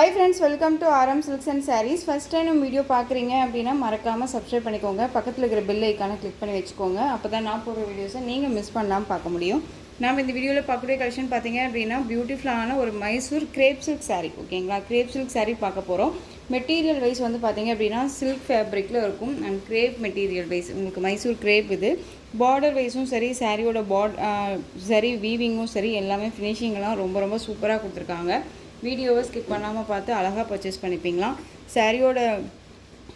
Hi friends, welcome to RM Silks and Sarees. First time video பார்க்குறீங்க அப்படின்னா மறக்காமல் subscribe பண்ணிக்கோங்க. பக்கத்தில் இருக்கிற பெல் ஐக்கானை கிளிக் பண்ணி வச்சுக்கோங்க. அப்போ தான் நான் போடுற வீடியோஸை நீங்கள் மிஸ் பண்ணாமல் பார்க்க முடியும். நாம் இந்த வீடியோவில் பார்க்கக்கூடிய கலெக்ஷன் பார்த்தீங்க அப்படின்னா பியூட்டிஃபுல்லான ஒரு மைசூர் கிரேப் சில்க் சாரீ. ஓகேங்களா, கிரேப் சில்க் சாரீ பார்க்க போகிறோம். மெட்டீரியல் வைஸ் வந்து பார்த்தீங்க அப்படின்னா சில்க் ஃபேப்ரிக்கில் இருக்கும் அண்ட் கிரேப் மெட்டீரியல் வைஸ் உங்களுக்கு மைசூர் கிரேப் இது. பார்டர் வைஸும் சரி, சாரியோட சரி, வீவிங்கும் சரி, எல்லாமே ஃபினிஷிங்கெல்லாம் ரொம்ப ரொம்ப சூப்பராக கொடுத்துருக்காங்க. வீடியோவை ஸ்கிப் பண்ணாமல் பார்த்து அழகாக பர்ச்சேஸ் பண்ணிப்பீங்களா. சாரியோட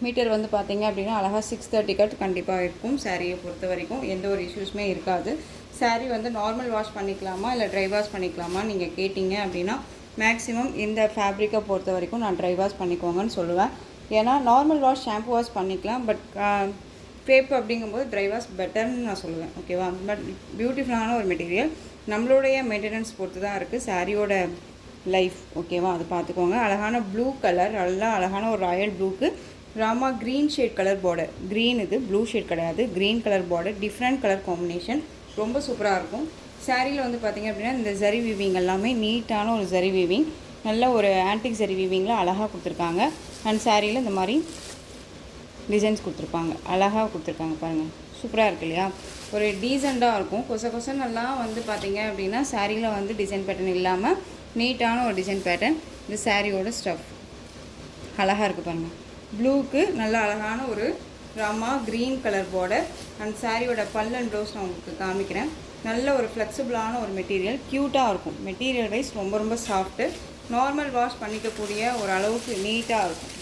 மீட்டர் வந்து பார்த்தீங்க அப்படின்னா அழகாக 630 கட் கண்டிப்பாக இருக்கும். சாரியை பொறுத்த வரைக்கும் எந்த ஒரு இஷ்யூஸுமே இருக்காது. சாரீ வந்து நார்மல் வாஷ் பண்ணிக்கலாமா இல்லை ட்ரை வாஷ் பண்ணிக்கலாமா நீங்கள் கேட்டிங்க அப்படின்னா மேக்ஸிமம் இந்த ஃபேப்ரிக்கை பொறுத்த வரைக்கும் நான் ட்ரை வாஷ் பண்ணிக்கோங்கன்னு சொல்லுவேன். ஏன்னா நார்மல் வாஷ் ஷாம்பு வாஷ் பண்ணிக்கலாம், பட் கிரேப் அப்படிங்கும்போது ட்ரை வாஷ் பெட்டர்னு நான் சொல்லுவேன். ஓகேவா, பட் பியூட்டிஃபுல்லான ஒரு மெட்டீரியல். நம்மளுடைய மெயின்டெனன்ஸ் பொறுத்து தான் இருக்குது சாரியோட லைஃப். ஓகேவா, அது பார்த்துக்கோங்க. அழகான ப்ளூ கலர், நல்லா அழகான ஒரு ராயல் ப்ளூக்கு Rama green shade colour border. Green இது, ப்ளூ ஷேட் கிடையாது, green colour border, different colour combination, ரொம்ப சூப்பராக இருக்கும். சாரியில் வந்து பார்த்திங்க அப்படின்னா இந்த ஜரி வீவிங் எல்லாமே நீட்டான ஒரு ஜரி வீவிங், நல்ல ஒரு ஆன்டிக் ஜரி வீவிங்கில் அழகாக கொடுத்துருக்காங்க. அண்ட் சாரியில் இந்த மாதிரி டிசைன்ஸ் கொடுத்துருப்பாங்க, அழகாக கொடுத்துருக்காங்க பாருங்கள், சூப்பராக இருக்குது இல்லையா. ஒரு டீசெண்டாக இருக்கும். கொசனெல்லாம் வந்து பார்த்திங்க அப்படின்னா சாரியில் வந்து டிசைன் பேட்டர்ன் இல்லாமல் நீட்டான ஒரு டிசைன் பேட்டர்ன். இந்த சாரியோட ஸ்டஃப் அழகாக இருக்குது பாருங்கள். ப்ளூக்கு நல்ல அழகான ஒரு Rama green colour border. And சாரியோட பல் அண்ட் ப்ளவுஸ் நான் உங்களுக்கு காமிக்கிறேன். நல்ல ஒரு ஃப்ளெக்சிபிளான ஒரு மெட்டீரியல், க்யூட்டாக இருக்கும். மெட்டீரியல் வைஸ் ரொம்ப ரொம்ப சாஃப்ட்டு, நார்மல் வாஷ் பண்ணிக்கக்கூடிய ஒரு அளவுக்கு நீட்டாக இருக்கும்.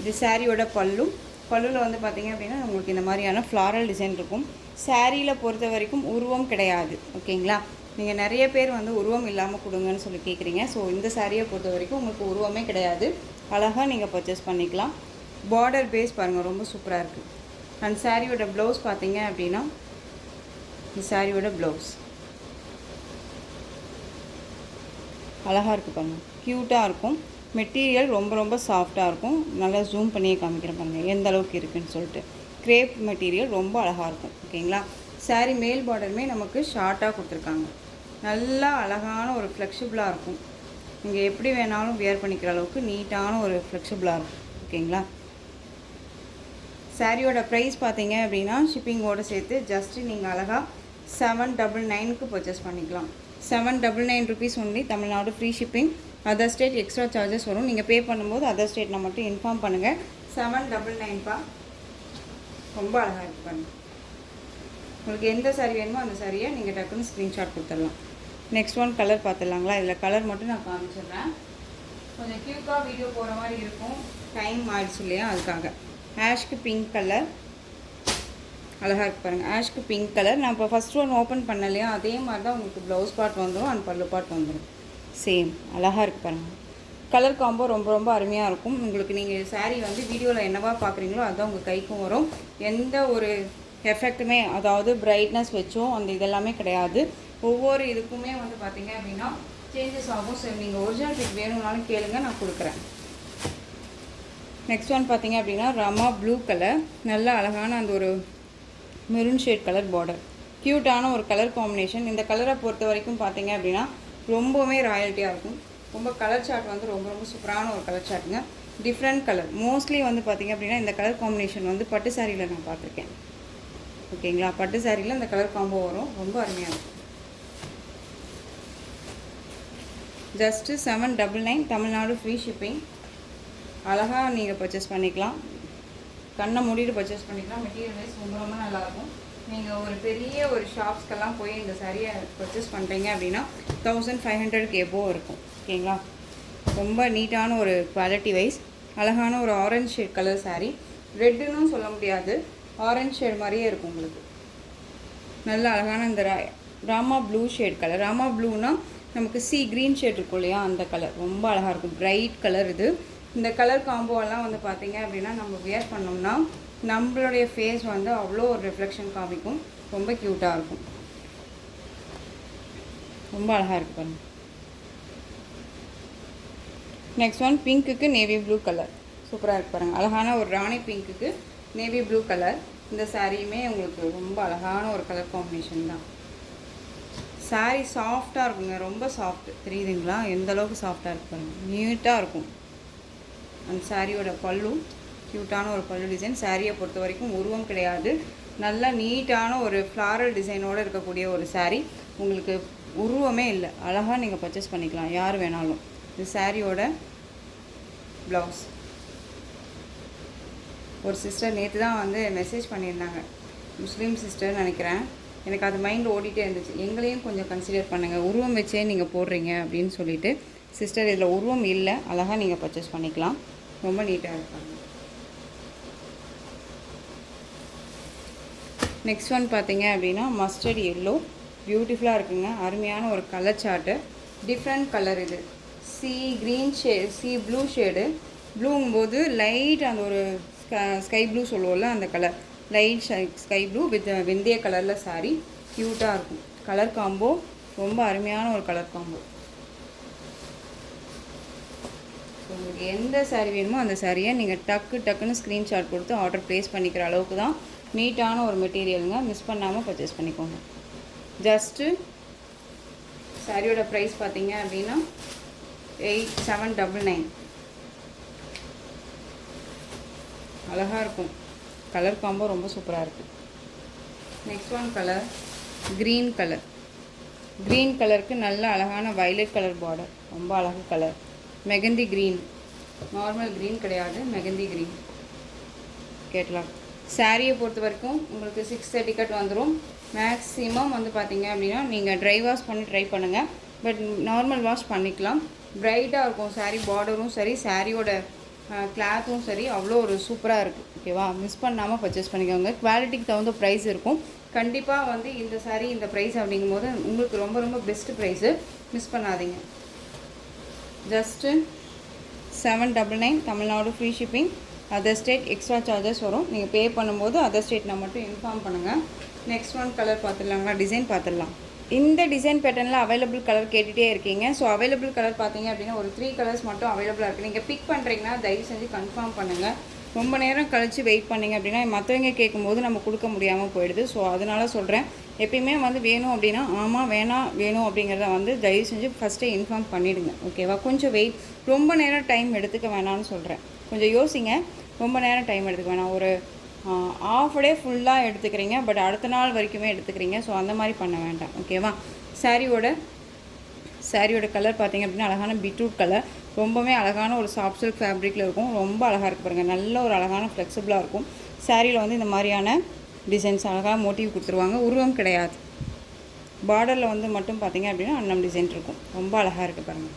இது சாரியோட பல்லுவில் வந்து பார்த்திங்க அப்படின்னா உங்களுக்கு இந்த மாதிரியான ஃப்ளாரல் டிசைன் இருக்கும். சாரியில் பொறுத்த வரைக்கும் உருவம் கிடையாது. ஓகேங்களா, நீங்கள் நிறைய பேர் வந்து உருவம் இல்லாமல் கொடுங்கன்னு சொல்லி கேட்குறீங்க. ஸோ இந்த சாரியை பொறுத்த வரைக்கும் உங்களுக்கு உருவமே கிடையாது, அழகாக நீங்கள் பர்ச்சேஸ் பண்ணிக்கலாம். பார்டர் பேஸ் பாருங்கள், ரொம்ப சூப்பராக இருக்குது. அண்ட் சாரியோட ப்ளவுஸ் பார்த்தீங்க அப்படின்னா இந்த சாரியோட ப்ளவுஸ் அழகாக இருக்குது பாருங்கள், க்யூட்டாக இருக்கும். மெட்டீரியல் ரொம்ப ரொம்ப சாஃப்டாக இருக்கும். நல்லா ஜூம் பண்ணியே காமிக்கிறேன் பாருங்கள் எந்த அளவுக்கு இருக்குதுன்னு சொல்லிட்டு. கிரேப் மெட்டீரியல் ரொம்ப அழகாக இருக்கும். ஓகேங்களா, சாரி மேல் பார்டருமே நமக்கு ஷார்ட்டாக கொடுத்துருக்காங்க. நல்லா அழகான ஒரு ஃப்ளெக்சிபிளாக இருக்கும். நீங்கள் எப்படி வேணாலும் வியர் பண்ணிக்கிற அளவுக்கு நீட்டான ஒரு ஃப்ளெக்சிபிளாக இருக்கும். ஓகேங்களா, சாரியோட ப்ரைஸ் பார்த்தீங்க அப்படின்னா ஷிப்பிங்கோடு சேர்த்து ஜஸ்ட்டு நீங்கள் அழகாக 799க்கு பர்ச்சேஸ் பண்ணிக்கலாம். 799 rupees only. Tamil Nadu free shipping. Other state extra charges வரும். நீங்கள் பே பண்ணும்போது அதர் ஸ்டேட்டில் மட்டும் இன்ஃபார்ம் பண்ணுங்கள். 799 ரொம்ப அழகாக இருக்குது பாருங்கள். உங்களுக்கு எந்த சாரீ வேணுமோ அந்த சாரியை நீங்கள் டக்குன்னு ஸ்க்ரீன்ஷாட் கொடுத்துடலாம். நெக்ஸ்ட் ஒன் கலர் பார்த்துடலாங்களா. இதில் கலர் மட்டும் நான் காமிச்சிடுறேன். கொஞ்சம் க்யூக்காக வீடியோ போகிற மாதிரி இருக்கும், டைம் ஆயிடுச்சு இல்லையா, அதுக்காக. ஆஷ்க்கு பிங்க் கலர் அழகாக இருக்குது பாருங்கள். ஆஷ்க்கு பிங்க் கலர் நான் இப்போ ஃபஸ்ட் ஒன் ஓப்பன் பண்ணலையா, அதே மாதிரி தான் உங்களுக்கு ப்ளவுஸ் பார்ட் வந்துடும் அண்ட் பல்லு பார்ட் வந்துடும். சேம் அழகாக இருக்குது பாருங்கள். கலர் காம்போ ரொம்ப ரொம்ப அருமையாக இருக்கும். உங்களுக்கு நீங்கள் சாரீ வந்து வீடியோவில் என்னவா பார்க்குறீங்களோ அதுதான் உங்கள் கைக்கும் வரும். எந்த ஒரு எஃபெக்ட்டுமே, அதாவது பிரைட்னஸ் வச்சோம் அந்த இதெல்லாமே கிடையாது. ஒவ்வொரு இதுக்குமே வந்து பார்த்திங்க அப்படின்னா சேஞ்சஸ் ஆகும். ஸோ நீங்கள் ஒரிஜினல் பிக் வேணும்னாலும் கேளுங்க, நான் கொடுக்குறேன். நெக்ஸ்ட் ஒன் பார்த்திங்க அப்படின்னா ராமா ப்ளூ கலர், நல்ல அழகான அந்த ஒரு மெரூன் ஷேட் கலர் பார்டர், க்யூட்டான ஒரு கலர் காம்பினேஷன். இந்த கலரை பொறுத்த வரைக்கும் பார்த்திங்க அப்படின்னா ரொம்பவுமே ராயல்ட்டியாக இருக்கும். ரொம்ப கலர் சார்ட் வந்து ரொம்ப ரொம்ப சூப்பரான ஒரு கலர் சார்ட்டுங்க. டிஃப்ரெண்ட் கலர் மோஸ்ட்லி வந்து பார்த்திங்க அப்படின்னா இந்த கலர் காம்பினேஷன் வந்து பட்டு சாரியில் நான் பார்த்துருக்கேன். ஓகேங்களா, பட்டு சாரியில் இந்த கலர் காம்போ வரும், ரொம்ப அருமையாக இருக்கும். Just 799, Tamil Nadu free shipping. அழகாக நீங்கள் பர்ச்சேஸ் பண்ணிக்கலாம், கண்ணை மூடிட்டு பர்ச்சேஸ் பண்ணிக்கலாம். மெட்டீரியல் வைஸ் ரொம்ப ரொம்ப நல்லாயிருக்கும். நீங்கள் ஒரு பெரிய ஒரு ஷாப்ஸ்க்கெல்லாம் போய் இந்த சாரியை பர்ச்சேஸ் பண்ணுறீங்க அப்படின்னா 1500க்கு எபோவ் இருக்கும். ஓகேங்களா, ரொம்ப நீட்டான ஒரு குவாலிட்டி வைஸ். அழகான ஒரு ஆரஞ்ச் ஷேட் கலர் சாரீ, ரெட்டுன்னு சொல்ல முடியாது, ஆரஞ்ச் ஷேட் மாதிரியே இருக்கும் உங்களுக்கு. நல்ல அழகான இந்த Rama blue shade colour. Rama ப்ளூனா நமக்கு க்ரீன் ஷேட் இருக்கும் இல்லையா, அந்த கலர் ரொம்ப அழகாக இருக்கும். பிரைட் கலர் இது. இந்த கலர் காம்போவெல்லாம் வந்து பார்த்திங்க அப்படின்னா நம்ம வியர் பண்ணோம்னா நம்மளுடைய ஃபேஸ் வந்து அவ்வளோ ஒரு ரிஃப்ளெக்ஷன் காமிக்கும். ரொம்ப க்யூட்டாக இருக்கும், ரொம்ப அழகாக இருக்குது பாருங்கள். நெக்ஸ்ட் ஒன் பிங்க்குக்கு நேவி ப்ளூ கலர், சூப்பராக இருக்குது பாருங்கள். அழகான ஒரு ராணி பிங்க்குக்கு நேவி ப்ளூ கலர். இந்த சாரியுமே உங்களுக்கு ரொம்ப அழகான ஒரு கலர் காம்பினேஷன் தான். சாரீ சாஃப்டாக இருக்குங்க, ரொம்ப சாஃப்ட். தெரியுதுங்களா எந்த அளவுக்கு சாஃப்டாக இருக்கு பாருங்கள், நீட்டாக இருக்கும். அந்த சாரியோட பல்லு க்யூட்டான ஒரு பல்லு டிசைன். சாரியை பொறுத்த வரைக்கும் உருவம் கிடையாது, நல்லா நீட்டான ஒரு ஃப்ளாரல் டிசைனோடு இருக்கக்கூடிய ஒரு சாரீ. உங்களுக்கு உருவமே இல்லை, அழகாக நீங்கள் பர்ச்சேஸ் பண்ணிக்கலாம் யார் வேணாலும். இந்த சாரியோட ப்ளவுஸ். ஒரு சிஸ்டர் நேற்று தான் வந்து மெசேஜ் பண்ணியிருந்தாங்க, முஸ்லீம் சிஸ்டர் நினைக்கிறேன். எனக்கு அது மைண்டில் ஓடிட்டே இருந்துச்சு, எங்களையும் கொஞ்சம் கன்சிடர் பண்ணுங்கள், உருவம் வச்சே நீங்கள் போடுறீங்க அப்படின்னு சொல்லிட்டு. சிஸ்டர் இதில் உருவம் இல்லை, அழகாக நீங்கள் பர்ச்சேஸ் பண்ணிக்கலாம், ரொம்ப நீட்டாக இருப்பாங்க. நெக்ஸ்ட் ஒன் பார்த்தீங்க அப்படின்னா மஸ்டர்ட் எல்லோ, பியூட்டிஃபுல்லாக இருக்குங்க, அருமையான ஒரு கலர் சார்ட்டு. டிஃப்ரெண்ட் கலர் இது, sea green shade, sea blue shade. ப்ளூங்கும்போது லைட் அந்த ஒரு ஸ்கை ப்ளூ சொல்லுவோம்ல அந்த colour, light sky blue with வெந்தய கலரில் சாரீ. க்யூட்டாக இருக்கும். கலர் காம்போ ரொம்ப அருமையான ஒரு கலர் காம்போ. உங்களுக்கு எந்த சாரீ வேணுமோ அந்த சாரியை நீங்கள் டக்குன்னு ஸ்க்ரீன்ஷாட் கொடுத்து ஆர்டர் ப்ளேஸ் பண்ணிக்கிற அளவுக்கு தான் நீட்டான ஒரு மெட்டீரியலுங்க. மிஸ் பண்ணாமல் பர்ச்சேஸ் பண்ணிக்கோங்க. ஜஸ்ட்டு சாரியோட ப்ரைஸ் பார்த்தீங்க அப்படின்னா 8799. அழகாக இருக்கும். கலர் காம்போ ரொம்ப சூப்பராக இருக்குது. Next one colour green colour. Green கலருக்கு நல்ல அழகான வயலட் கலர் பார்டர், ரொம்ப அழகு colour. Mehndi green, normal green கிடையாது, மெகந்தி க்ரீன் கேட்லாக். சாரியை பொறுத்த வரைக்கும் உங்களுக்கு 630 கட் வந்துடும். மேக்ஸிமம் வந்து பார்த்தீங்க அப்படின்னா நீங்கள் ட்ரை வாஷ் பண்ணி ட்ரை பண்ணுங்கள், பட் நார்மல் வாஷ் பண்ணிக்கலாம். ப்ரைட்டாக இருக்கும் சாரீ, பார்டரும் சரி, சாரியோட கிளாத்தும் சரி, அவ்வளோ ஒரு சூப்பராக இருக்குது. ஓகேவா, மிஸ் பண்ணாமல் பர்ச்சேஸ் பண்ணிக்கோங்க. குவாலிட்டிக்கு தகுந்த ப்ரைஸ் இருக்கும் கண்டிப்பாக. வந்து இந்த சாரீ இந்த ப்ரைஸ் அப்படிங்கும்போது உங்களுக்கு ரொம்ப ரொம்ப பெஸ்ட்டு ப்ரைஸு, மிஸ் பண்ணாதீங்க. Just 799 Tamil Nadu, free shipping. Other state extra charges வரும், நீங்கள் பே பண்ணும்போது அதர் ஸ்டேட்னா மட்டும் இன்ஃபார்ம் பண்ணுங்கள். நெக்ஸ்ட் ஒன் கலர் பார்த்துடலாங்களா, டிசைன் பார்த்துடலாம். இந்த டிசைன் பேட்டர்னில் அவைலபிள் கலர் கேட்டுகிட்டே இருக்கீங்க. ஸோ அவைலபிள் கலர் பார்த்தீங்க அப்படின்னா ஒரு 3 கலர்ஸ் மட்டும் அவைலபிளாக இருக்குது. நீங்கள் பிக் பண்ணுறீங்கன்னா தயவு செஞ்சு கன்ஃபார்ம் பண்ணுங்கள். ரொம்ப நேரம் கழித்து வெயிட் பண்ணிங்க அப்படின்னா மற்றவங்க கேட்கும்போது நம்ம கொடுக்க முடியாமல் போயிடுது. ஸோ அதனால் சொல்கிறேன், எப்பயுமே வந்து வேணும் அப்படின்னா ஆமாம், வேணும் அப்படிங்கிறத வந்து தயவு செஞ்சு ஃபஸ்ட்டே இன்ஃபார்ம் பண்ணிவிடுங்க. ஓகேவா, கொஞ்சம் வெயிட், ரொம்ப நேரம் டைம் எடுத்துக்க வேணாம்னு சொல்கிறேன். கொஞ்சம் யோசிங்க, ரொம்ப நேரம் டைம் எடுத்துக்க வேணாம். ஒரு ஆஃப் டே ஃபுல்லாக எடுத்துக்கிறீங்க, பட் அடுத்த நாள் வரைக்குமே எடுத்துக்கிறீங்க. ஸோ அந்த மாதிரி பண்ண வேண்டாம். ஓகேவா. சாரியோட கலர் பார்த்திங்க அப்படின்னா அழகான பீட்ரூட் கலர், ரொம்பவே அழகான ஒரு சாஃப்ட் சில்க் ஃபேப்ரிக்கில் இருக்கும். ரொம்ப அழகாக இருக்குது பாருங்கள், நல்ல ஒரு அழகான ஃப்ளெக்சிபிளாக இருக்கும். சாரியில் வந்து இந்த மாதிரியான டிசைன்ஸ் அழகாக மோட்டிவ் கொடுத்துருவாங்க, உருவம் கிடையாது. பார்டரில் வந்து மட்டும் பார்த்திங்க அப்படின்னா அன்னம் டிசைன் இருக்கும், ரொம்ப அழகாக இருக்குது பாருங்கள்.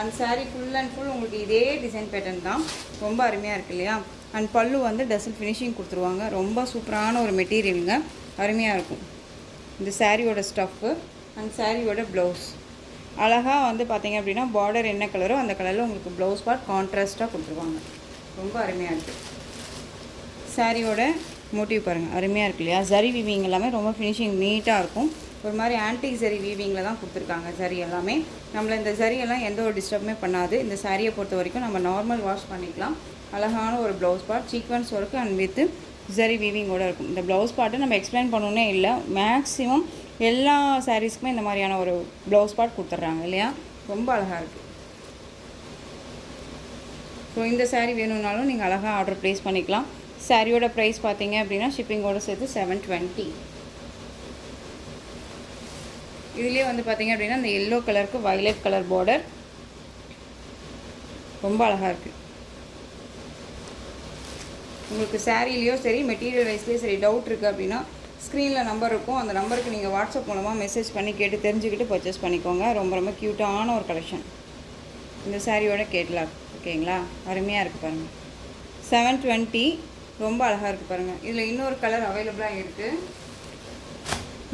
அந்த சாரீ ஃபுல் அண்ட் ஃபுல் உங்களுக்கு இதே டிசைன் பேட்டர்ன் தான், ரொம்ப அருமையாக இருக்குது இல்லையா. அண்ட் பல்லு வந்து டசல் ஃபினிஷிங் கொடுத்துருவாங்க, ரொம்ப சூப்பரான ஒரு மெட்டீரியலுங்க, அருமையாக இருக்கும். இந்த சாரியோட ஸ்டஃப்பு அண்ட் சாரியோட ப்ளவுஸ் அழகாக வந்து பார்த்திங்க அப்படின்னா பார்டர் என்ன கலரோ அந்த கலரில் உங்களுக்கு ப்ளவுஸ் பார்ட் கான்ட்ராஸ்ட்டாக கொடுத்துருவாங்க, ரொம்ப அருமையாக இருக்குது. சாரியோட மோட்டிவ் பாருங்கள், அருமையாக இருக்கு இல்லையா. ஜரி வீவிங் எல்லாமே ரொம்ப ஃபினிஷிங் நீட்டாக இருக்கும். ஒரு மாதிரி ஆன்டிக் ஜரி வீவிங்கில் தான் கொடுத்துருக்காங்க. ஜரி எல்லாமே நம்மளை இந்த ஜரியெல்லாம் எந்த ஒரு டிஸ்டர்புமே பண்ணாது. இந்த சாரியை பொறுத்த வரைக்கும் நம்ம நார்மல் வாஷ் பண்ணிக்கலாம். அழகான ஒரு blouse part, sequins work and with zari வீவிங்கோடு இருக்கும். இந்த ப்ளவுஸ் பார்ட்டு நம்ம எக்ஸ்பிளைன் பண்ணணுன்னே இல்லை, மேக்ஸிமம் எல்லா சாரீஸ்க்குமே இந்த மாதிரியான ஒரு ப்ளவுஸ் பார்ட் கொடுத்துட்றாங்க இல்லையா, ரொம்ப அழகாக இருக்குது. ஸோ இந்த சாரீ வேணும்னாலும் நீங்கள் அழகாக ஆர்டர் ப்ளேஸ் பண்ணிக்கலாம். சாரியோட ப்ரைஸ் பார்த்தீங்க அப்படின்னா ஷிப்பிங்கோடு சேர்த்து 720. இதுலேயே வந்து பார்த்திங்க அப்படின்னா இந்த எல்லோ கலருக்கு வயலட் கலர் பார்டர், ரொம்ப அழகாக இருக்குது. உங்களுக்கு சாரீலேயோ சரி, மெட்டீரியல் வைஸ்லேயோ சரி டவுட் இருக்குது அப்படின்னா ஸ்க்ரீனில் நம்பர் இருக்கும், அந்த நம்பருக்கு நீங்கள் வாட்ஸ்அப் மூலமாக மெசேஜ் பண்ணி கேட்டு தெரிஞ்சுக்கிட்டு பர்ச்சேஸ் பண்ணிக்கோங்க. ரொம்ப ரொம்ப க்யூட்டான ஒரு கலெக்ஷன். இந்த சாரியோட கேட்லாக் ஓகேங்களா, அருமையாக இருக்குது பாருங்கள். 720, ரொம்ப அழகாக இருக்குது பாருங்கள். இதில் இன்னொரு கலர் அவைலபிளாக இருக்குது.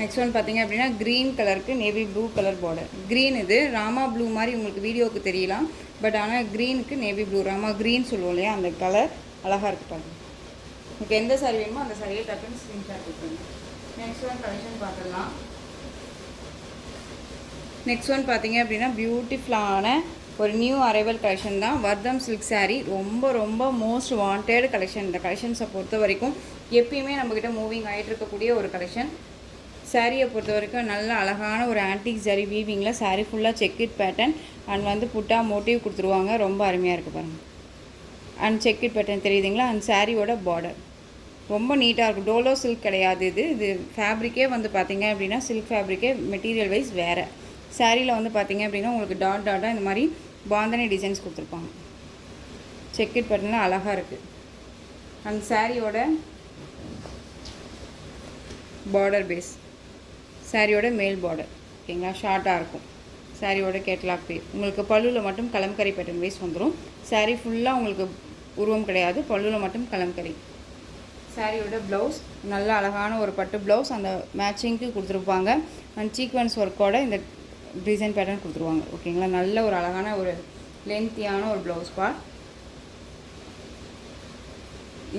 நெக்ஸ்ட் ஒன் பார்த்திங்க அப்படின்னா க்ரீன் கலருக்கு navy blue colour border. Green இது ராமா ப்ளூ மாதிரி உங்களுக்கு வீடியோவுக்கு தெரியலாம், பட் ஆனால் க்ரீனுக்கு நேவி ப்ளூ, ராமா க்ரீன் சொல்லுவோம் இல்லையா, அந்த கலர் அழகாக இருக்குது பாருங்கள். உங்களுக்கு எந்த சாரி வேணுமோ அந்த சாரியை டக்குன்னு ஸ்க்ரீன்ஷாட் எடுத்துங்க. நெக்ஸ்ட் ஒன் கலெக்ஷன் பார்த்துடலாம். நெக்ஸ்ட் ஒன் பார்த்திங்க அப்படின்னா பியூட்டிஃபுல்லான ஒரு நியூ அரைவல் கலெக்ஷன் தான். வர்தம் சில்க் சாரீ, ரொம்ப ரொம்ப மோஸ்ட் வாண்டட் கலெக்ஷன். இந்த கலெக்ஷன்ஸை பொறுத்த வரைக்கும் எப்பயுமே நம்மக்கிட்ட மூவிங் ஆகிட்டு இருக்கக்கூடிய ஒரு கலெக்ஷன். சாரியை பொறுத்த வரைக்கும் நல்ல அழகான ஒரு ஆன்டிக் ஜரி வீவிங்கில் சாரீ ஃபுல்லாக செக்கிட் பேட்டர்ன் அண்ட் வந்து புட்டா மோட்டிவ் கொடுத்துருவாங்க. ரொம்ப அருமையாக இருக்குது பாருங்கள். அண்ட் செக்கிட் பேட்டர்ன் தெரியுதுங்களா? அண்ட் சாரியோட பார்டர் ரொம்ப நீட்டாக இருக்கும். டோலோ சில்க் கிடையாது இது ஃபேப்ரிக்கே வந்து பார்த்திங்க அப்படின்னா சில்க் ஃபேப்ரிக்கே மெட்டீரியல் வைஸ் வேறு. சாரியில் வந்து பார்த்திங்க அப்படின்னா உங்களுக்கு டாட்டாக இந்த மாதிரி பாந்தனி டிசைன்ஸ் கொடுத்துருப்பாங்க. செக்கிட் பேட்டர்னில் அழகாக இருக்குது. அண்ட் சாரியோட பார்டர் பேஸ், சாரியோட மேல் பார்டர் ஓகேங்களா, ஷார்ட்டாக இருக்கும். சாரியோட கேட்லாக் பேர் உங்களுக்கு பல்லுவில் மட்டும் கலம்கரி பேட்டர்ன் வைஸ் வந்துடும். சாரீ ஃபுல்லாக உங்களுக்கு உருவம் கிடையாது, பல்லுவில் மட்டும் கலம்கரி. சாரியோட ப்ளவுஸ் நல்ல அழகான ஒரு பட்டு ப்ளவுஸ் அந்த மேட்சிங்க்கு கொடுத்துருப்பாங்க. அண்ட் சீக்வன்ஸ் ஒர்க்கோட இந்த டிசைன் பேட்டர்ன் கொடுத்துருவாங்க ஓகேங்களா. நல்ல ஒரு அழகான ஒரு லென்த்தியான ஒரு ப்ளவுஸ் பார்ட்.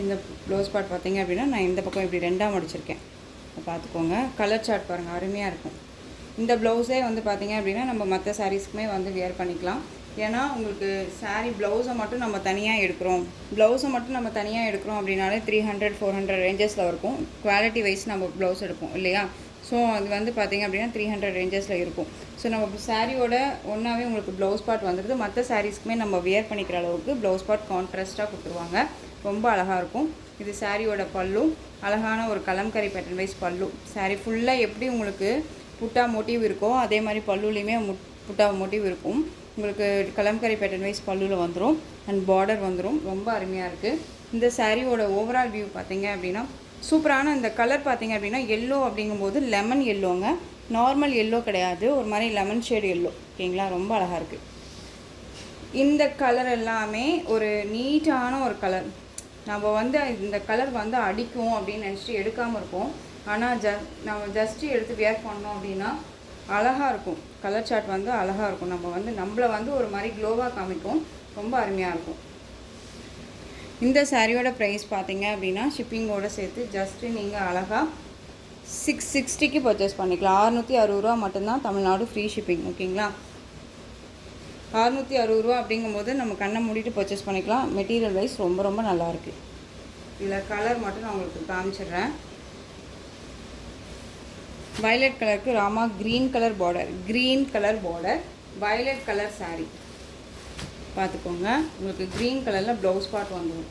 இந்த ப்ளவுஸ் பார்ட் பார்த்தீங்க அப்படின்னா நான் இந்த பக்கம் இப்படி ரெண்டாக மடிச்சிருக்கேன், பார்த்துக்கோங்க. கலர் சார்ட் பாருங்கள், அருமையாக இருக்கும். இந்த ப்ளவுஸே வந்து பார்த்திங்க அப்படின்னா நம்ம மற்ற சாரீஸ்க்குமே வந்து வியர் பண்ணிக்கலாம். ஏன்னா உங்களுக்கு சாரீ ப்ளவுஸை மட்டும் நம்ம தனியாக எடுக்கிறோம் அப்படின்னாலே 300-400 ரேஞ்சஸில் இருக்கும். குவாலிட்டி வைஸ் நம்ம ப்ளவுஸ் எடுப்போம் இல்லையா? ஸோ அது வந்து பார்த்திங்க அப்படின்னா 300 ரேஞ்சஸில் இருக்கும். ஸோ நம்ம சாரியோட ஒன்றாவே உங்களுக்கு ப்ளவுஸ் பார்ட் வந்துடுது. மற்ற சாரீஸ்க்குமே நம்ம வியர் பண்ணிக்கிற அளவுக்கு ப்ளவுஸ் பார்ட் கான்ட்ராஸ்ட்டாக கொடுத்துருவாங்க. ரொம்ப அழகாக இருக்கும். இது சாரியோட பல்லு, அழகான ஒரு கலம்கரி பேட்டர்ன் வைஸ் பல்லு. சாரீ ஃபுல்லாக எப்படி உங்களுக்கு புட்டா மோட்டிவ் இருக்கோ அதே மாதிரி பல்லுலேயுமே புட்டா மோட்டிவ் இருக்கும். உங்களுக்கு கலம்கரி பேட்டர்ன் வைஸ் பல்லுவில் வந்துடும் அண்ட் பார்டர் வந்துடும். ரொம்ப அருமையாக இருக்குது. இந்த சாரியோட ஓவரால் வியூ பார்த்தீங்க அப்படின்னா சூப்பரான இந்த கலர் பார்த்தீங்க அப்படின்னா எல்லோ அப்படிங்கும்போது லெமன் எல்லோங்க, நார்மல் எல்லோ கிடையாது, ஒரு மாதிரி லெமன் ஷேடு எல்லோ ஓகேங்களா. ரொம்ப அழகாக இருக்குது. இந்த கலர் எல்லாமே ஒரு நீட்டான ஒரு கலர். நம்ம வந்து இந்த கலர் வந்து அடிக்கும் அப்படின்னு நினச்சிட்டு எடுக்காமல் இருப்போம். ஆனால் நம்ம ஜஸ்ட்டு எடுத்து வியர் பண்ணோம் அப்படின்னா அழகாக இருக்கும். கலர் சார்ட் வந்து அழகாக இருக்கும். நம்மளை வந்து ஒரு மாதிரி க்ளோவாக காமிக்கும். ரொம்ப அருமையாக இருக்கும். இந்த சாரியோட ப்ரைஸ் பார்த்தீங்க அப்படின்னா ஷிப்பிங்கோடு சேர்த்து ஜஸ்ட்டு நீங்கள் அழகாக 660க்கு பர்ச்சேஸ் பண்ணிக்கலாம். 660 ரூபா மட்டும்தான், தமிழ்நாடு ஃப்ரீ ஷிப்பிங் ஓகேங்களா. 660 ரூபா அப்படிங்கும்போது நம்ம கண்ணை மூடிட்டு பர்ச்சேஸ் பண்ணிக்கலாம். மெட்டீரியல் வைஸ் ரொம்ப ரொம்ப நல்லாயிருக்கு. இதில் கலர் மட்டும் நான் உங்களுக்கு காமிச்சிடுறேன். வயலட் கலருக்கு Rama green colour border, violet colour sari பார்த்துக்கோங்க. உங்களுக்கு க்ரீன் கலரில் ப்ளவுஸ் பார்ட் வந்துடும்,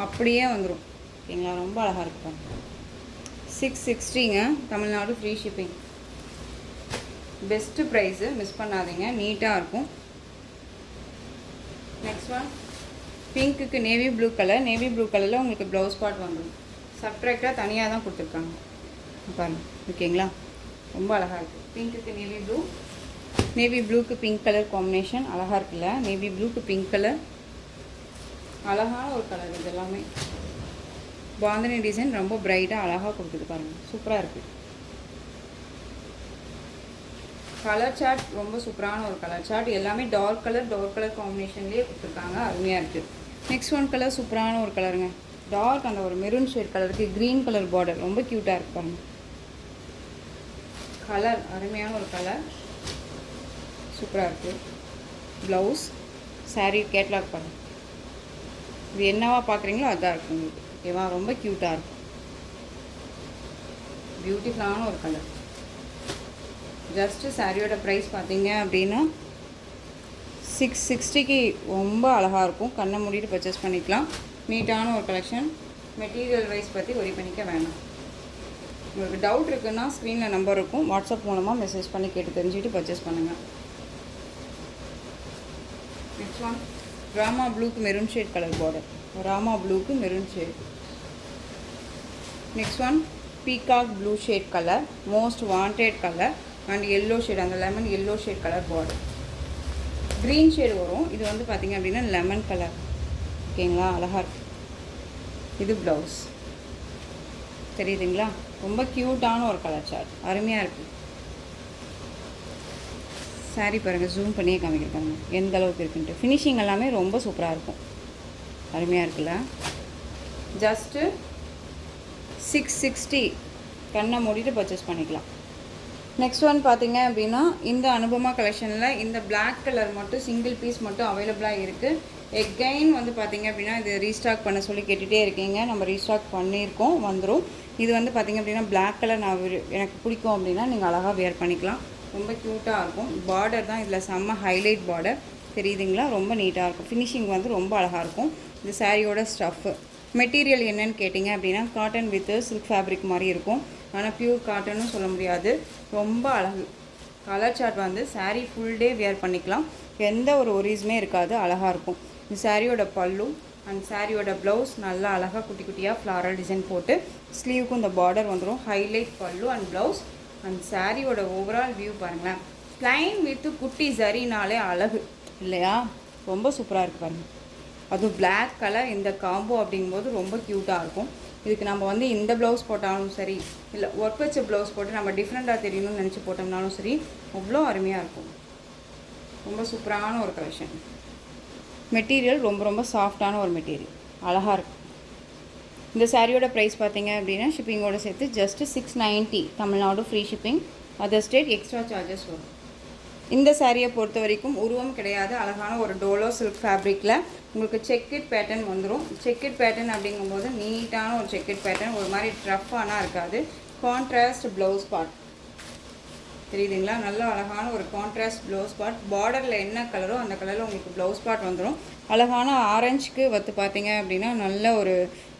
அப்படியே வந்துடும் ஓகேங்களா. ரொம்ப அழகாக இருக்கும். 660ங்க, Tamil Nadu free shipping. Best price, miss பண்ணாதீங்க, நீட்டாக இருக்கும். நெக்ஸ்ட் ஒன் பிங்க்குக்கு நேவி ப்ளூ கலரில் உங்களுக்கு ப்ளவுஸ் பார்ட் வந்துடும். சப்ட்ராக்டாக தனியாக தான் கொடுத்துருக்காங்க பாருங்கள் ஓகேங்களா. ரொம்ப அழகாக இருக்குது. பிங்க்குக்கு நேவி ப்ளூக்கு பிங்க் கலர் காம்பினேஷன் அழகாக இருக்குல்ல. நேவி ப்ளூக்கு பிங்க் கலர் அழகான ஒரு கலர். இது எல்லாமே பாந்தனி டிசைன் ரொம்ப பிரைட்டாக அழகாக கொடுக்குது பாருங்கள், சூப்பராக இருக்குது. கலர் சார்ட் ரொம்ப சூப்பரான ஒரு கலர் சார்ட். எல்லாமே டார்க் கலர் காம்பினேஷன்லேயே கொடுத்துருக்காங்க, அருமையாக இருக்குது. நெக்ஸ்ட் ஒன் கலர் சூப்பரான ஒரு கலருங்க. டார்க் அந்த ஒரு மெரூன் ஷேட் கலருக்கு க்ரீன் கலர் பார்டர் ரொம்ப க்யூட்டாக இருக்கு பாருங்கள். கலர் அருமையான ஒரு கலர், சூப்பராக இருக்குது. ப்ளவுஸ் சாரீ கேட்லாக் பாருங்கள். இது என்னவா பார்க்குறீங்களோ அதுதான் இருக்குது உங்களுக்கு ஓகேவா. ரொம்ப க்யூட்டாக இருக்கும், பியூட்டிஃபுல்லான ஒரு கலர். ஜஸ்ட்டு சாரியோட ப்ரைஸ் பார்த்தீங்க அப்படின்னா 660க்கு ரொம்ப அழகாக இருக்கும். கண்ணை மூடிட்டு பர்ச்சேஸ் பண்ணிக்கலாம். நீட்டான ஒரு கலெக்ஷன். மெட்டீரியல் வைஸ் பற்றி ஒரி பண்ணிக்க வேணாம். உங்களுக்கு டவுட் இருக்குன்னா ஸ்க்ரீனில் நம்பர் இருக்கும், வாட்ஸ்அப் மூலமாக மெசேஜ் பண்ணி கேட்டு தெரிஞ்சுக்கிட்டு பர்ச்சேஸ் பண்ணுங்கள். நெக்ஸ்ட் ஒன் ராமா ப்ளூக்கு maroon shade colour border, Rama ப்ளூக்கு maroon shade. Next one peacock blue shade colour, most wanted colour and yellow shade, அந்த lemon yellow shade colour border. Green shade வரும். இது வந்து பார்த்திங்க அப்படின்னா லெமன் கலர் ஓகேங்களா, அழகாக இருக்குது. இது ப்ளவுஸ் தெரியுதுங்களா. ரொம்ப க்யூட்டான ஒரு கலர் சார்ட், அருமையாக இருக்குது. சாரீ பாருங்கள், ஜூம் பண்ணியே காமிக்கிருக்காங்க எந்த அளவுக்கு இருக்குன்ட்டு. ஃபினிஷிங் எல்லாமே ரொம்ப சூப்பராக இருக்கும், அருமையாக இருக்குல்ல. ஜஸ்ட்டு 660 கண்ணை மூடிட்டு பர்ச்சேஸ் பண்ணிக்கலாம். நெக்ஸ்ட் ஒன் பார்த்தீங்க அப்படின்னா இந்த அனுபமா கலெக்ஷனில் இந்த பிளாக் கலர் மட்டும் சிங்கிள் பீஸ் மட்டும் அவைலபிளாக இருக்குது. எகைன் வந்து பார்த்தீங்க அப்படின்னா இது ரீஸ்டாக் பண்ண சொல்லி கேட்டுகிட்டே இருக்கீங்க. நம்ம ரீஸ்டாக் பண்ணியிருக்கோம், வந்துடும். இது வந்து பார்த்தீங்க அப்படின்னா பிளாக் கலர் நான் எனக்கு பிடிக்கும் அப்படின்னா நீங்கள் அழகாக வேர் பண்ணிக்கலாம். ரொம்ப க்யூட்டாக இருக்கும். பார்டர் தான் இதில் செம்ம ஹைலைட் பார்டர் தெரியுதுங்களா, ரொம்ப நீட்டாக இருக்கும். ஃபினிஷிங் வந்து ரொம்ப அழகாக இருக்கும். இந்த சாரியோட ஸ்டஃப்பு மெட்டீரியல் என்னன்னு கேட்டிங்க அப்படின்னா காட்டன் வித் சில்க் ஃபேப்ரிக் மாதிரி இருக்கும். ஆனால் பியூர் காட்டனும் சொல்ல முடியாது. ரொம்ப அழகு. கலர் சார்ட் வந்து சாரீ ஃபுல் டே வியர் பண்ணிக்கலாம். எந்த ஒரு ஒரீஸுமே இருக்காது, அழகாக இருக்கும். இந்த சாரியோட பல்லு அண்ட் சாரியோட ப்ளவுஸ் நல்லா அழகாக குட்டி குட்டியாக ஃப்ளாரல் டிசைன் போட்டு ஸ்லீவுக்கும் இந்த பார்டர் வந்துடும். ஹைலைட் பல்லு அண்ட் ப்ளவுஸ் அண்ட் சாரியோட ஓவரால் வியூ பாருங்களேன். ப்ளைன் வித்து குட்டி சரினாலே அழகு இல்லையா, ரொம்ப சூப்பராக இருக்குது பாருங்கள். அதுவும் பிளாக் கலர் இந்த காம்போ அப்படிங்கும்போது ரொம்ப க்யூட்டாக இருக்கும். இதுக்கு நம்ம வந்து இந்த ப்ளவுஸ் போட்டாலும் சரி, இல்லை ஒர்க் வச்ச ப்ளவுஸ் போட்டு நம்ம டிஃப்ரெண்ட்டாக தெரியணும்னு நினச்சி போட்டோம்னாலும் சரி, அவ்வளோ அருமையாக இருக்கும். ரொம்ப சூப்பரான ஒரு கலெக்ஷன். மெட்டீரியல் ரொம்ப ரொம்ப சாஃப்டான ஒரு மெட்டீரியல், அழகாக இருக்கும். இந்த சாரியோட ப்ரைஸ் பார்த்தீங்க அப்படின்னா ஷிப்பிங்கோடு சேர்த்து just 690 Tamil Nadu free shipping. Other state extra charges வரும். இந்த சாரியை பொறுத்த வரைக்கும் உருவம் கிடையாது. அழகான ஒரு டோலோ சில்க் ஃபேப்ரிக்கில் உங்களுக்கு செக்கிட் பேட்டர்ன் வந்துடும். செக்கிட் பேட்டர்ன் அப்படிங்கும்போது நீட்டான ஒரு செக்கிட் பேட்டர்ன், ஒரு மாதிரி ட்ரஃப்பானால் இருக்காது. கான்ட்ராஸ்ட் ப்ளவுஸ் பார்ட் தெரியுதுங்களா, நல்ல அழகான ஒரு கான்ட்ராஸ்ட் ப்ளவுஸ் பார்ட். பார்டரில் என்ன கலரோ அந்த கலரில் உங்களுக்கு ப்ளவுஸ் பார்ட் வந்துடும். அழகான ஆரஞ்சுக்கு வந்து பார்த்தீங்க அப்படின்னா நல்ல ஒரு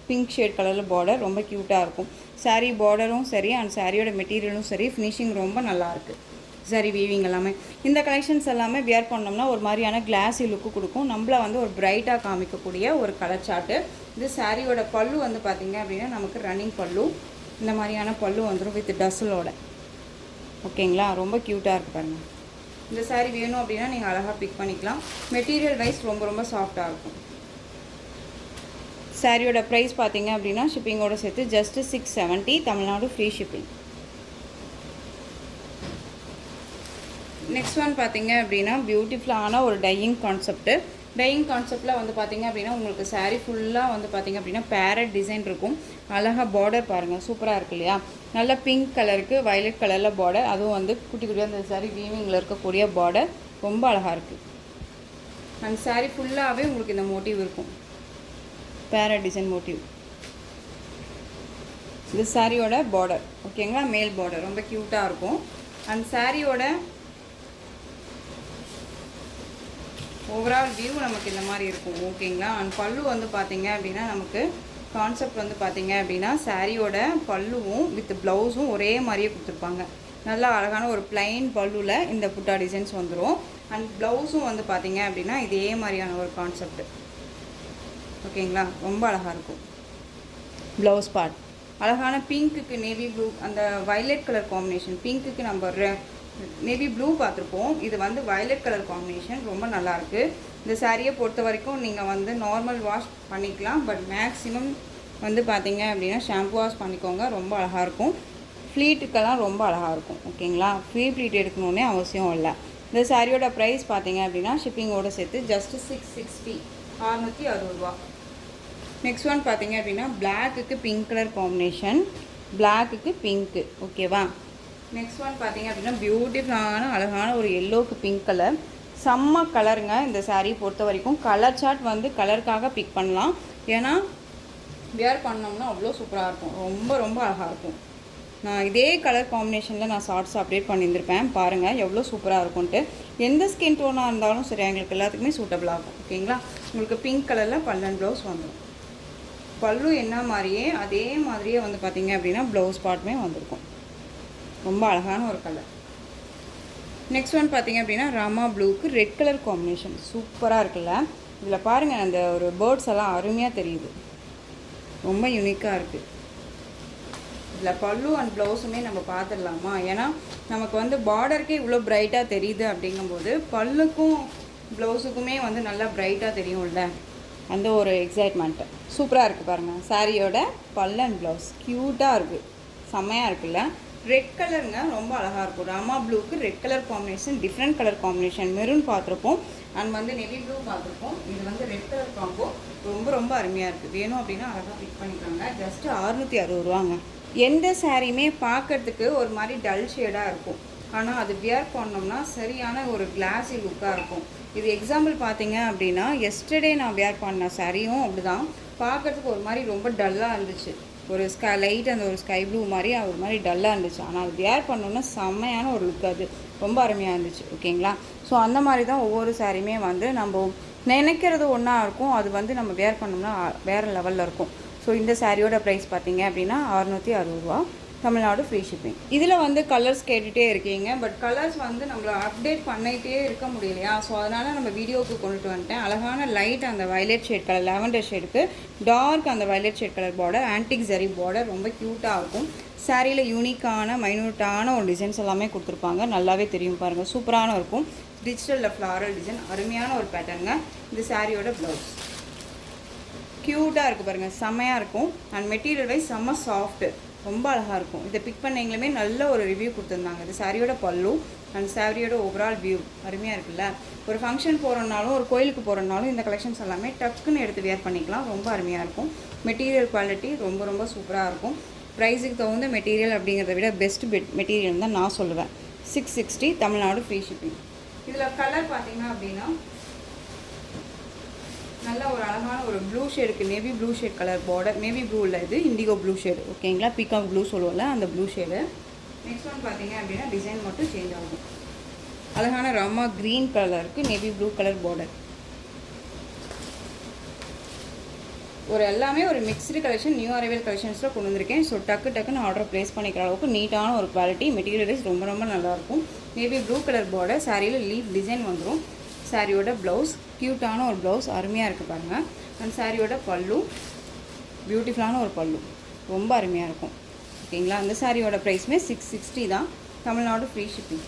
பிங்க் ஷேட் கலரில் பார்டர், ரொம்ப க்யூட்டாக இருக்கும். சாரீ பார்டரும் சரி அண்ட் சாரியோட மெட்டீரியலும் சரி, ஃபினிஷிங் ரொம்ப நல்லாயிருக்கு. சரி வீவிங் எல்லாமே இந்த கலெக்ஷன்ஸ் எல்லாமே வியர் பண்ணோம்னா ஒரு மாதிரியான கிளாஸி லுக்கு கொடுக்கும். நம்மளை வந்து ஒரு பிரைட்டாக காமிக்கக்கூடிய ஒரு கலர் சார்ட்டு. இது சாரியோட பல்லு வந்து பார்த்திங்க அப்படின்னா நமக்கு ரன்னிங் பல்லு, இந்த மாதிரியான பல்லு வந்துடும் வித் டஸ்ஸலோட. ஓகேங்களா, ரொம்ப க்யூட்டாக இருக்குது பாருங்கள். இந்த சாரீ வேணும் அப்படின்னா நீங்கள் அழகாக பிக் பண்ணிக்கலாம். மெட்டீரியல் வைஸ் ரொம்ப ரொம்ப சாஃப்டாக இருக்கும். சாரியோட ப்ரைஸ் பார்த்தீங்க அப்படின்னா ஷிப்பிங்கோடு சேர்த்து just 670 Tamil Nadu free shipping. Next one பார்த்தீங்க அப்படின்னா பியூட்டிஃபுல்லான ஒரு டையிங் கான்செப்ட்டு. டையிங் கான்செப்டில் வந்து பார்த்திங்க அப்படின்னா உங்களுக்கு சாரீ ஃபுல்லாக வந்து பார்த்திங்க அப்படின்னா பேரட் டிசைன் இருக்கும். அழகாக பார்டர் பாருங்கள், சூப்பராக இருக்குது இல்லையா. நல்ல பிங்க் கலருக்கு வயலட் கலரில் பார்டர், அதுவும் வந்து குட்டி குட்டியாக அந்த சாரீ வீவிங்கில் இருக்கக்கூடிய பார்டர் ரொம்ப அழகாக இருக்குது. அந்த சாரீ ஃபுல்லாகவே உங்களுக்கு இந்த மோட்டிவ் இருக்கும், பேரட் டிசைன் மோட்டிவ். இது சாரியோட பார்டர் ஓகேங்களா, மேல் பார்டர் ரொம்ப க்யூட்டாக இருக்கும். அந்த சாரியோட ஓவரால் வியூ நமக்கு இந்த மாதிரி இருக்கும் ஓகேங்களா. அண்ட் பல்லு வந்து பார்த்திங்க அப்படின்னா நமக்கு கான்செப்ட் வந்து பார்த்திங்க அப்படின்னா சாரியோட பல்லுவும் வித் ப்ளவுஸும் ஒரே மாதிரியே கொடுத்துருப்பாங்க. நல்லா அழகான ஒரு பிளைன் பல்லுவில் இந்த புட்டா டிசைன்ஸ் வந்துடும். அண்ட் ப்ளவுஸும் வந்து பார்த்திங்க அப்படின்னா இதே மாதிரியான ஒரு கான்செப்ட் ஓகேங்களா, ரொம்ப அழகாக இருக்கும். ப்ளவுஸ் பார்ட் அழகான பிங்க்குக்கு நேவி ப்ளூ, அந்த வயலட் கலர் காம்பினேஷன். பிங்க்குக்கு நம்ம நேவி ப்ளூ பார்த்துருப்போம், இது வந்து வயலட் கலர் காம்பினேஷன், ரொம்ப நல்லாயிருக்கு. இந்த சாரியை பொறுத்த வரைக்கும் நீங்கள் வந்து நார்மல் வாஷ் பண்ணிக்கலாம். பட் மேக்ஸிமம் வந்து பார்த்தீங்க அப்படின்னா ஷாம்பு வாஷ் பண்ணிக்கோங்க, ரொம்ப அழகாக இருக்கும். ஃப்ளீட்டுக்கெல்லாம் ரொம்ப அழகாக இருக்கும் ஓகேங்களா. ஃப்ரீ ஃப்ளீட் எடுக்கணுன்னே அவசியம் இல்லை. இந்த சாரியோட ப்ரைஸ் பார்த்தீங்க அப்படின்னா ஷிப்பிங்கோடு சேர்த்து ஜஸ்ட்டு 660 660 நெக்ஸ்ட் ஒன் பார்த்தீங்க அப்படின்னா பிளாக்குக்கு பிங்க் கலர் காம்பினேஷன், பிளாக்குக்கு பிங்க்கு ஓகேவா. நெக்ஸ்ட் ஒன் பார்த்தீங்க அப்படின்னா பியூட்டிஃபுல்லான அழகான ஒரு எல்லோவுக்கு பிங்க் கலர், செம்ம கலருங்க. இந்த சாரீ பொறுத்த வரைக்கும் கலர் சார்ட் வந்து கலருக்காக பிக் பண்ணலாம், ஏன்னா வியர் பண்ணோம்னா அவ்வளோ சூப்பராக இருக்கும், ரொம்ப ரொம்ப அழகாக இருக்கும். நான் இதே கலர் காம்பினேஷனில் நான் ஷார்ட்ஸ் அப்டேட் பண்ணியிருந்திருப்பேன், பாருங்கள் எவ்வளோ சூப்பராக இருக்கும்ன்ட்டு. எந்த ஸ்கின் டோனாக இருந்தாலும் சரி எங்களுக்கு எல்லாத்துக்குமே சூட்டபிளாக இருக்கும் ஓகேங்களா. உங்களுக்கு பிங்க் கலரில் பல்லன் ப்ளவுஸ் வந்துடும். பல்லு என்ன மாதிரியே அதே மாதிரியே வந்து பார்த்திங்க அப்படின்னா ப்ளவுஸ் பார்ட்டுமே வந்திருக்கும். ரொம்ப அழகான ஒரு கலர். நெக்ஸ்ட் ஒன் பார்த்திங்க அப்படின்னா ராமா ப்ளூக்கு ரெட் கலர் காம்பினேஷன், சூப்பராக இருக்குல்ல. இதில் பாருங்கள் அந்த ஒரு பேர்ட்ஸ் எல்லாம் அருமையாக தெரியுது, ரொம்ப யூனிக்காக இருக்குது. இதில் பல்லு அண்ட் ப்ளவுஸுமே நம்ம பார்த்துடலாமா, ஏன்னா நமக்கு வந்து பார்டருக்கே இவ்வளோ ப்ரைட்டாக தெரியுது அப்படிங்கும்போது பல்லுக்கும் ப்ளவுஸுக்குமே வந்து நல்லா ப்ரைட்டாக தெரியும்ல, அந்த ஒரு எக்ஸைட்மெண்ட்டு சூப்பராக இருக்குது பாருங்கள். சாரியோட பல்லு அண்ட் ப்ளவுஸ் க்யூட்டாக இருக்குது, செம்மையாக இருக்குல்ல. ரெட் கலருங்க, ரொம்ப அழகாக இருக்கும். ராமா ப்ளூக்கு red colour combination, different colour combination. Maroon பார்த்துருப்போம் அண்ட் வந்து நெவி ப்ளூ பார்த்துருப்போம். இது வந்து ரெட் கலர் காம்போ, ரொம்ப ரொம்ப அருமையாக இருக்குது. வேணும் அப்படின்னா அழகாக பிக் பண்ணிக்கிறாங்க. ஜஸ்ட்டு 660 ரூபாங்க. எந்த சாரியுமே பார்க்குறதுக்கு ஒரு மாதிரி டல் ஷேடாக இருக்கும், ஆனால் அது வியர் பண்ணோம்னா சரியான ஒரு கிளாஸி லுக்காக இருக்கும். இது எக்ஸாம்பிள் பார்த்தீங்க அப்படின்னா, எஸ்டர்டே நான் வியர் பண்ண சாரியும் அப்படி தான் பார்க்குறதுக்கு ஒரு மாதிரி ரொம்ப டல்லாக இருந்துச்சு. ஒரு லைட் அந்த ஒரு ஸ்கை ப்ளூ மாதிரி ஒரு மாதிரி டல்லாக இருந்துச்சு. ஆனால் அது வியர் பண்ணோன்னா செம்மையான ஒரு லுக், அது ரொம்ப அருமையாக இருந்துச்சு. ஓகேங்களா? ஸோ அந்த மாதிரி தான் ஒவ்வொரு சாரியுமே வந்து நம்ம நினைக்கிறது ஒன்றா இருக்கும், அது வந்து நம்ம வியர் பண்ணோம்னா வேறு லெவலில் இருக்கும். ஸோ இந்த சாரியோட ப்ரைஸ் பார்த்தீங்க அப்படின்னா 660 ரூபா, தமிழ்நாடு ஃப்ரீ ஷிப்பிங். இதில் வந்து கலர்ஸ் கேட்டுகிட்டே இருக்கீங்க, பட் கலர்ஸ் வந்து நம்மளை அப்டேட் பண்ணிகிட்டே இருக்க முடியலையா? ஸோ அதனால் நம்ம வீடியோவுக்கு கொண்டுட்டு வந்துட்டேன். அழகான லைட் அந்த வயலட் ஷேட் கலர், லாவெண்டர் ஷேடுக்கு டார்க் அந்த violet shade colour border, antique zari border, ரொம்ப க்யூட்டாக இருக்கும். சாரியில் யூனிக்கான மைனூட்டான ஒரு டிசைன்ஸ் எல்லாமே கொடுத்துருப்பாங்க, நல்லாவே தெரியும் பாருங்கள், சூப்பரான இருக்கும். டிஜிட்டலில் ஃப்ளாரல் டிசைன், அருமையான ஒரு பேட்டர்னுங்க. இந்த சாரியோட ப்ளவுஸ் க்யூட்டாக இருக்குது பாருங்கள், செம்மையாக இருக்கும். அண்ட் மெட்டீரியல் வைஸ் செம்ம சாஃப்ட்டு, ரொம்ப அழகாக இருக்கும். இதை பிக் பண்ணிங்களுமே நல்ல ஒரு ரிவ்யூ கொடுத்துருந்தாங்க. இது சாரியோட பல்லு அண்ட் சாரியோட ஓவரால் வியூ அருமையாக இருக்குல்ல. ஒரு ஃபங்க்ஷன் போகிறனாலும் ஒரு கோயிலுக்கு போகிறனாலும் இந்த கலெக்ஷன்ஸ் எல்லாமே டக்குன்னு எடுத்து வியர் பண்ணிக்கலாம், ரொம்ப அருமையாக இருக்கும். மெட்டீரியல் குவாலிட்டி ரொம்ப ரொம்ப சூப்பராக இருக்கும். ப்ரைஸுக்கு தகுந்த மெட்டீரியல் அப்படிங்கிறத விட பெஸ்ட் மெட்டீரியல் தான் நான் சொல்லுவேன். 660 தமிழ்நாடு ஃப்ரீ ஷிப்பிங். இதில் கலர் பார்த்தீங்கன்னா அப்படின்னா நல்ல ஒரு அழகான ஒரு ப்ளூ ஷேடுக்கு navy blue shade colour border, navy blue இல்லை, இது இண்டிகோ ப்ளூ ஷேடு. ஓகேங்களா? பீகாக் ப்ளூ சொல்லுவோம்ல, அந்த ப்ளூ ஷேடு. நெக்ஸ்ட் ஒன் பார்த்தீங்க அப்படின்னா டிசைன் மட்டும் சேஞ்ச் ஆகும். அழகான ராமா க்ரீன் கலருக்கு நேவி ப்ளூ கலர் பார்டர். ஒரு எல்லாமே ஒரு மிக்ஸ்டு கலெக்ஷன், நியூ அரைவல் கலெக்ஷன்ஸில் கொண்டு வந்திருக்கேன். ஸோ டக்குன்னு ஆர்டர் ப்ளேஸ் பண்ணிக்கிற அளவுக்கு நீட்டான ஒரு குவாலிட்டி, மெட்டீரியல்ஸ் ரொம்ப ரொம்ப நல்லாயிருக்கும். நேவி ப்ளூ கலர் பார்டர், சாரியில் லீஃப் டிசைன் வந்துடும். சாரியோட ப்ளவுஸ் க்யூட்டான ஒரு ப்ளவுஸ், அருமையாக இருக்குது பாருங்கள். அண்ட் சாரியோட பல்லு பியூட்டிஃபுல்லான ஒரு பல்லு, ரொம்ப அருமையாக இருக்கும். ஓகேங்களா? அந்த சாரியோட ப்ரைஸுமே 660 தான், தமிழ்நாடு ஃப்ரீ ஷிப்பிங்.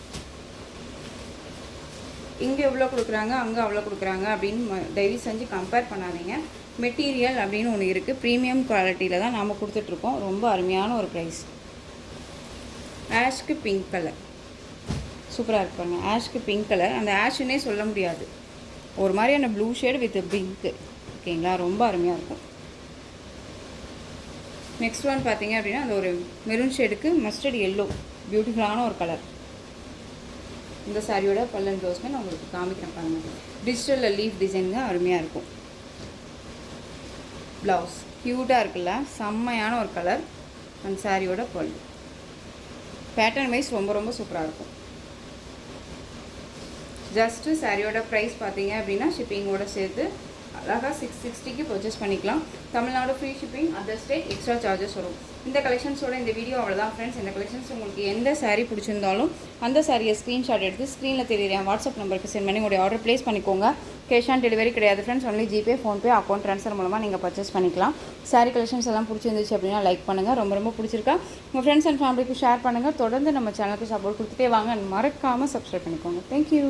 இங்கே எவ்வளோ கொடுக்குறாங்க, அங்கே அவ்வளோ கொடுக்குறாங்க அப்படின்னு தயவு செஞ்சு கம்பேர் பண்ணாதீங்க. மெட்டீரியல் அப்படின்னு ஒன்று இருக்குது, ப்ரீமியம் குவாலிட்டியில் தான் நாம் கொடுத்துட்ருக்கோம். ரொம்ப அருமையான ஒரு ப்ரைஸ். ஆஷ்க்கு பிங்க் கலர் சூப்பராக இருக்கு பாருங்கள். ஆஷ்க்கு பிங்க் கலர், அந்த ஆஷ்னே சொல்ல முடியாது, ஒரு மாதிரியான ப்ளூ ஷேடு வித் பிங்க்கு. ஓகேங்களா? ரொம்ப அருமையாக இருக்கும். நெக்ஸ்ட் ஒன் பார்த்தீங்க அப்படின்னா அந்த ஒரு மெரூன் ஷேடுக்கு மஸ்டர்ட் எல்லோ, பியூட்டிஃபுல்லான ஒரு கலர். இந்த சாரியோட பல்லன் ப்ளவுஸ்மே நான் உங்களுக்கு காமிக்கிறேன் பாருங்கள். டிஜிட்டலில் லீஃப் டிசைன் தான் அருமையாக இருக்கும். ப்ளவுஸ் க்யூட்டாக இருக்குல்ல, செம்மையான ஒரு கலர். அந்த சாரியோட பல்லு பேட்டர்ன் வைஸ் ரொம்ப ரொம்ப சூப்பராக இருக்கும். ஜஸ்ட்டு சாரியோட ப்ரைஸ் பார்த்தீங்க அப்படின்னா ஷிப்பிங்கோடு சேர்த்து அழகாக 660க்கு பர்ச்சேஸ் பண்ணிக்கலாம். Tamil Nadu free shipping, other state extra charges வரும். இந்த கலெக்ஷன்ஸோட இந்த வீடியோ அவ்வளோதான் ஃப்ரெண்ட்ஸ். இந்த கலெக்ஷன்ஸ் உங்களுக்கு எந்த சாரீ பிடிச்சிருந்தாலும் அந்த சாரியை ஸ்க்ரீன்ஷாட் எடுத்து ஸ்க்ரீனில் தெரியுறேன் வாட்ஸ்அப் நம்பருக்கு சென்ட் பண்ணி உங்களுடைய ஆர்டர் ப்ளேஸ் பண்ணிக்கோங்க. கேஷ் ஆன் டெலிவரி கிடையாது friends, only GPay, PhonePe, account transfer மூலமாக நீங்கள் பர்ச்சேஸ் பண்ணிக்கலாம். சாரீ கலெக்ஷன்ஸ் எல்லாம் பிடிச்சிருந்துச்சு அப்படின்னா லைக் பண்ணுங்கள், ரொம்ப ரொம்ப பிடிச்சிருக்கா உங்கள் ஃப்ரெண்ட்ஸ் அண்ட் ஃபேமிலிக்கு ஷேர் பண்ணுங்கள். தொடர்ந்து நம்ம சேனலுக்கு சப்போர்ட் கொடுத்துட்டே வாங்க, மறக்காமல் சப்ஸ்கிரைப் பண்ணிக்கோங்க. தேங்க்யூ.